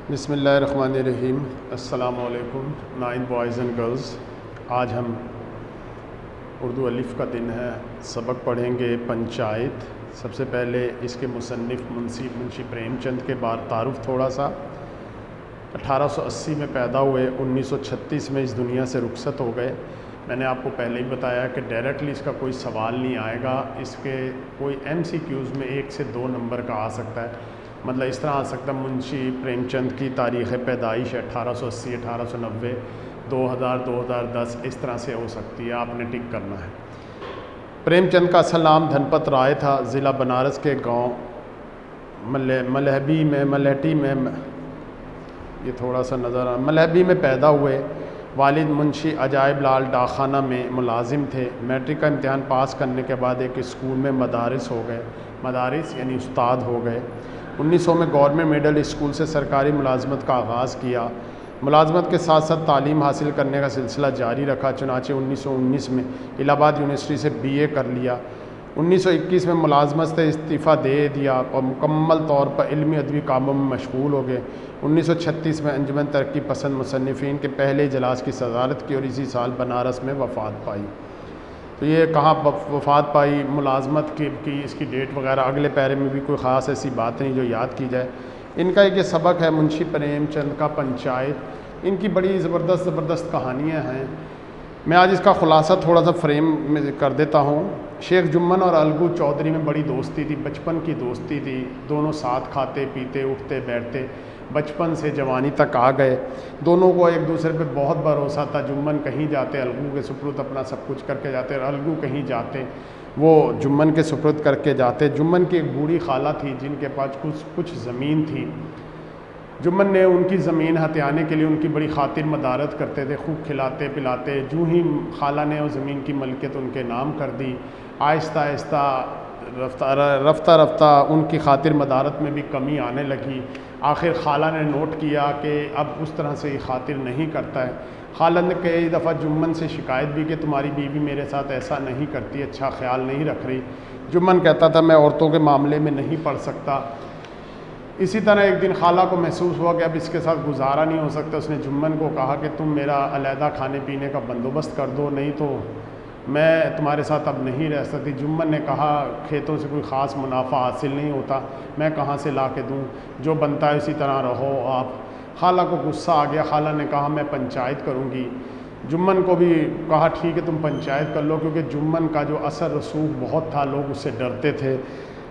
बिस्मिल्लाहिर्रहमानिर्रहीम। अस्सलामु अलैकुम नाइन बॉयज़ एंड गर्ल्स। आज हम उर्दू अलिफ़ का दिन है, सबक पढ़ेंगे पंचायत। सबसे पहले इसके मुसन्निफ़ मुंशी प्रेमचंद के बाद तारुफ़ थोड़ा सा। 1880 में पैदा हुए, 1936 में इस दुनिया से रुखसत हो गए। मैंने आपको पहले ही बताया कि डायरेक्टली इसका कोई सवाल नहीं आएगा, इसके कोई MCQs में 1 से 2 नंबर का आ सकता है। मतलब इस तरह आ सकता है, मुंशी प्रेमचंद की तारीख़ पैदाइश 1880, 1890, 2000, 2010 इस तरह से हो सकती है, आपने टिक करना है। प्रेमचंद का असल नाम धनपत राय था। ज़िला बनारस के गांव मलहटी में ये थोड़ा सा नज़र आ मलहबी में पैदा हुए। वालिद मुंशी अजायब लाल डाखाना में मुलाजिम थे। मैट्रिक का इम्तिहान पास करने के बाद एक स्कूल में मदारिस हो गए, मदारिस यानी उस्ताद हो गए। 1900 में गवर्नमेंट मिडल स्कूल से सरकारी मुलाजमत का आगाज़ किया। मुलाजमत के साथ साथ तालीम हासिल करने का सिलसिला जारी रखा। चुनाचे 1919 में इलाहाबाद यूनिवर्सिटी से BA कर लिया। 1921 में मुलाजमत से इस्तीफ़ा दे दिया और मुकम्मल तौर पर इल्मी अदबी कामों में मशगूल हो गए। 1936 में अंजुमन तरक्की पसंद मुसन्निफ़ीन के पहले इजलास की सदारत की और इसी साल बनारस में वफ़ात पाई। तो ये कहाँ वफ़ात पाई, मुलाजमत की इसकी डेट वगैरह अगले पैरे में भी कोई ख़ास ऐसी बात नहीं जो याद की जाए। इनका एक ये सबक है मुंशी प्रेमचंद का पंचायत। इनकी बड़ी ज़बरदस्त कहानियाँ हैं। मैं आज इसका ख़ुलासा थोड़ा सा फ्रेम में कर देता हूँ। शेख जुम्मन और अलगू चौधरी में बड़ी दोस्ती थी, बचपन की दोस्ती थी। दोनों साथ खाते पीते उठते बैठते, बचपन से जवानी तक आ गए। दोनों को एक दूसरे पे बहुत भरोसा था। जुम्मन कहीं जाते अलगू के सुपुर्द अपना सब कुछ करके जाते, और अलगू कहीं जाते वो जुम्मन के सुपुर्द करके जाते। जुम्मन की एक बूढ़ी खाला थी जिनके पास कुछ ज़मीन थी। जुम्मन ने उनकी ज़मीन हथियाने के लिए उनकी बड़ी खातिर मदारत करते थे, खूब खिलाते पिलाते। जूँ ही खाला ने उस ज़मीन की मलकियत उनके नाम कर दी, आहिस्ता आहिस्ता रफ्ता रफ्ता उनकी खातिर मदारत में भी कमी आने लगी। आखिर खाला ने नोट किया कि अब उस तरह से खातिर नहीं करता है। खाला ने कई दफ़ा जुम्मन से शिकायत भी कि तुम्हारी बीवी मेरे साथ ऐसा नहीं करती, अच्छा ख्याल नहीं रख रही। जुम्मन कहता था मैं औरतों के मामले में नहीं पढ़ सकता। इसी तरह एक दिन खाला को महसूस हुआ कि अब इसके साथ गुजारा नहीं हो सकता। उसने जुम्मन को कहा कि तुम मेरा अलहदा खाने पीने का बंदोबस्त कर दो, नहीं तो मैं तुम्हारे साथ अब नहीं रह सकती। जुम्मन ने कहा खेतों से कोई ख़ास मुनाफा हासिल नहीं होता, मैं कहाँ से ला के दूँ, जो बनता है इसी तरह रहो आप। खाला को गुस्सा आ गया। खाला ने कहा मैं पंचायत करूँगी। जुम्मन को भी कहा ठीक है तुम पंचायत कर लो, क्योंकि जुम्मन का जो असर रसूख बहुत था, लोग उससे डरते थे।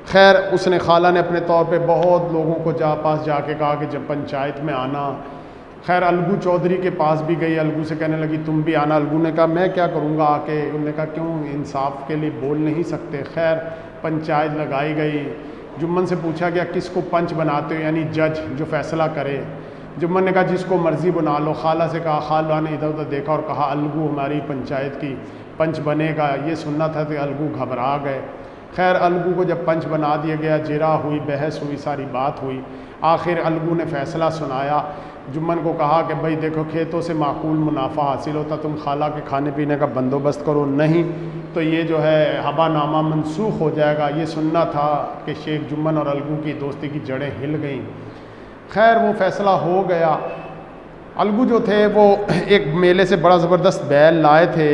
खैर उसने खाला ने अपने तौर पे बहुत लोगों को पास जाके कहा कि जब पंचायत में आना। खैर अलगू चौधरी के पास भी गई, अलगू से कहने लगी तुम भी आना। अलगू ने कहा मैं क्या करूँगा आके। उन्होंने कहा क्यों, इंसाफ के लिए बोल नहीं सकते। खैर पंचायत लगाई गई। जुम्मन से पूछा गया किसको पंच बनाते हो, यानी जज जो फैसला करे। जुम्मन ने कहा जिसको मर्ज़ी बना लो। खाला से कहा, खाला ने इधर उधर देखा और कहा अलगू हमारी पंचायत की पंच बनेगा। ये सुनना था कि अलगू घबरा गए। खैर अलगू को जब पंच बना दिया गया, जिरा हुई, बहस हुई, सारी बात हुई। आखिर अलगू ने फ़ैसला सुनाया। जुम्मन को कहा कि भाई देखो खेतों से माकूल मुनाफा हासिल होता, तुम खाला के खाने पीने का बंदोबस्त करो, नहीं तो ये जो है हबानामा मनसूख हो जाएगा। ये सुनना था कि शेख जुम्मन और अलगू की दोस्ती की जड़ें हिल गईं। खैर वो फ़ैसला हो गया। अलगू जो थे वो एक मेले से बड़ा ज़बरदस्त बैल लाए थे।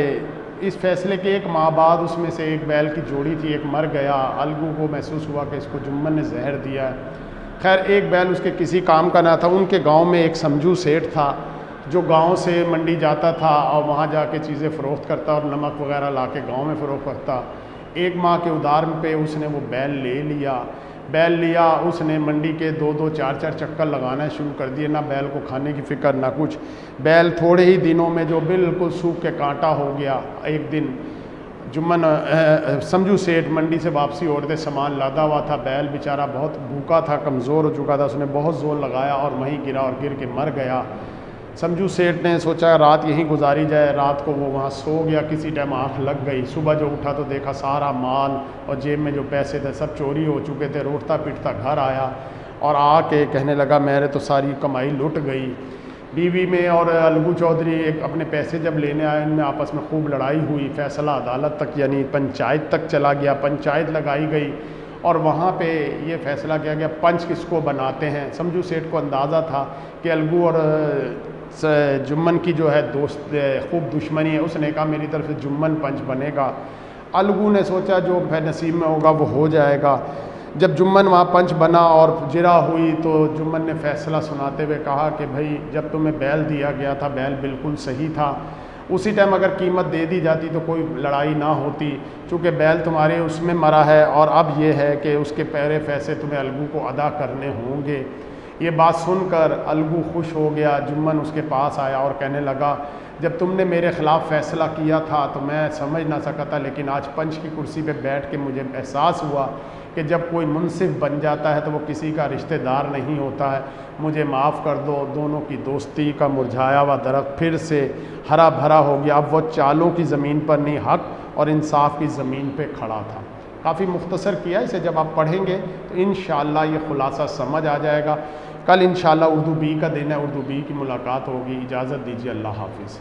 इस फैसले के 1 माह बाद उसमें से एक बैल की जोड़ी थी, एक मर गया। अलगू को महसूस हुआ कि इसको जुम्मन ने जहर दिया है। खैर एक बैल उसके किसी काम का ना था। उनके गांव में एक समझू सेठ था जो गांव से मंडी जाता था और वहां जाके चीज़ें फ़रोख्त करता और नमक वगैरह ला के गाँव में फ़रोख्त करता। 1 माह के उधार पे उसने वो बैल ले लिया। बैल लिया, उसने मंडी के 2-2, 4-4 चक्कर लगाना शुरू कर दिए। ना बैल को खाने की फ़िक्र ना कुछ। बैल थोड़े ही दिनों में जो बिल्कुल सूख के कांटा हो गया। एक दिन जुम्मन समझू सेठ मंडी से वापसी हो रहे थे, सामान लादा हुआ था। बैल बेचारा बहुत भूखा था, कमज़ोर हो चुका था। उसने बहुत ज़ोर लगाया और वहीं गिरा और गिर के मर गया। समझू सेठ ने सोचा रात यहीं गुजारी जाए। रात को वो वहाँ सो गया। किसी टाइम आँख लग गई। सुबह जो उठा तो देखा सारा माल और जेब में जो पैसे थे सब चोरी हो चुके थे। रोटता पीटता घर आया और आके कहने लगा मेरे तो सारी कमाई लुट गई। बीवी में और अलगू चौधरी एक अपने पैसे जब लेने आए, इनमें आपस में खूब लड़ाई हुई। फ़ैसला अदालत तक यानी पंचायत तक चला गया। पंचायत लगाई गई और वहाँ पे ये फ़ैसला किया गया पंच किसको बनाते हैं। समझू सेठ को अंदाज़ा था कि अलगू और जुम्मन की जो है दोस्त खूब दुश्मनी है, उसने कहा मेरी तरफ से जुम्मन पंच बनेगा। अलगू ने सोचा जो फिर नसीब में होगा वो हो जाएगा। जब जुम्मन वहाँ पंच बना और जिरा हुई तो जुम्मन ने फ़ैसला सुनाते हुए कहा कि भाई जब तुम्हें बैल दिया गया था बैल बिल्कुल सही था, उसी टाइम अगर कीमत दे दी जाती तो कोई लड़ाई ना होती, चूँकि बैल तुम्हारे उसमें मरा है और अब ये है कि उसके पहले पैसे तुम्हें अलगू को अदा करने होंगे। ये बात सुनकर अलगू खुश हो गया। जुम्मन उसके पास आया और कहने लगा जब तुमने मेरे ख़िलाफ़ फ़ैसला किया था तो मैं समझ ना सका था, लेकिन आज पंच की कुर्सी पे बैठ के मुझे एहसास हुआ कि जब कोई मुनसिफ बन जाता है तो वो किसी का रिश्तेदार नहीं होता है। मुझे माफ़ कर दो। दोनों की दोस्ती का मुरझाया हुआ दरख्त फिर से हरा भरा हो गया। अब वो चालों की ज़मीन पर नहीं, हक़ और इंसाफ की ज़मीन पे खड़ा था। काफ़ी मुख्तसर किया, इसे जब आप पढ़ेंगे तो इंशाअल्लाह ये ख़ुलासा समझ आ जाएगा। कल इंशाअल्लाह उर्दू बी का दिन है, उर्दू बी की मुलाकात होगी। इजाज़त दीजिए, अल्लाह हाफ़िज़।